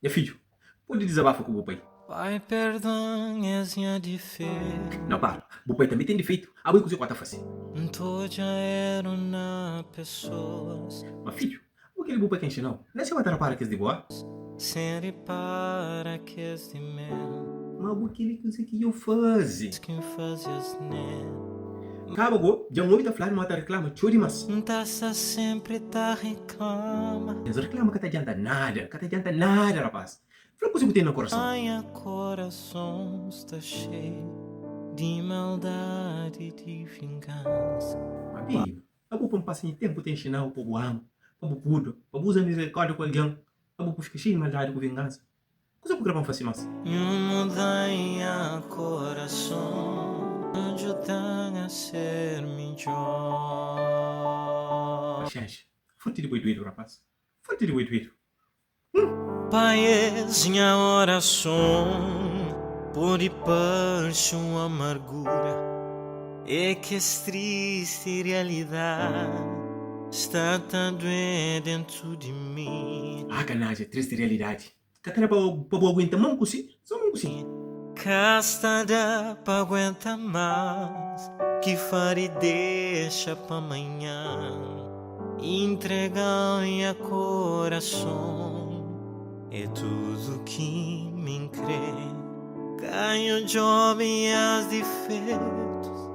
Minha filho, pode desabafar com o meu pai. Pai, perdão, és minha defeito. Não, para. O pai também tem defeito. A mãe cozinha quatro a fazer. Tô já era na pessoas. Mas filho, o que ele meu pai quer ensinar? Não é se matar para que é de boa. Sem repara que és de mim. Mas o que ele cozinha que eu fazer? Quem fazes nem. Acaba go, já um homem tá falando, mata reclama, chori mas. Taça sempre tá reclama. Mas reclama que tá adianta nada, que tá adianta nada, rapaz. Fala coisa que tem no coração. Ai, coração está cheio de maldade e de vingança. Mas bem, a boa para um passinho de tempo tem ensinar o povo amo, para o pudo, para usar misericórdia com alguém, para o ficar cheio de maldade com vingança. Coisa que gravamos fazer mais. Mudanha coração, ajuda a ser melhor. Paciência, forte de boi doido, rapaz. Forte de boi doido. Pai, és minha oração, por paixão, amargura, é que és triste realidade, está tão doente dentro de mim. Ah, canagem, triste realidade. Catara para boa aguenta, manco sim, só manco sim. Castada pra aguentar mais, que fare deixa pra amanhã, entregar minha coração, é tudo que me crê. Ganho jovem as defeitos,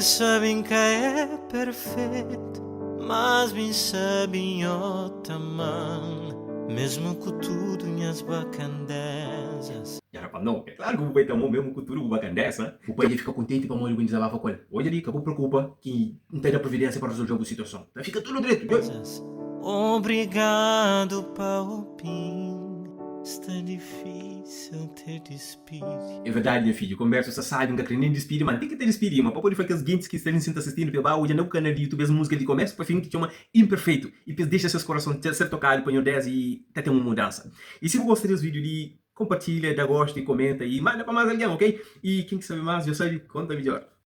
sabem que é perfeito, mas bem sabem o tamanho, mesmo com tudo minhas bacandezas. E rapaz, não, é claro que o pai tomou mesmo cultura o bacana dessa. O pai ia ficar contente para morrer bem desabafa com ele. Hoje ali, acabou preocupa que não tem a providência para resolver a situação. Então fica tudo direito. Obrigado, Paupim. Está difícil ter despide. É verdade, meu filho. Conversa, você sabe, nunca nem despide, mas tem que ter despide, mas para poder fazer as gente que estão sendo assistindo pelo bar, hoje no canal de YouTube, as músicas de começo, para fim que chama imperfeito. E depois deixa seus corações ser tocados, põe o 10 e até ter uma mudança. E se você gostar desse vídeo, compartilha, dá gosto e comenta e manda para mais alguém, ok? E quem que sabe mais, já sabe, conta melhor.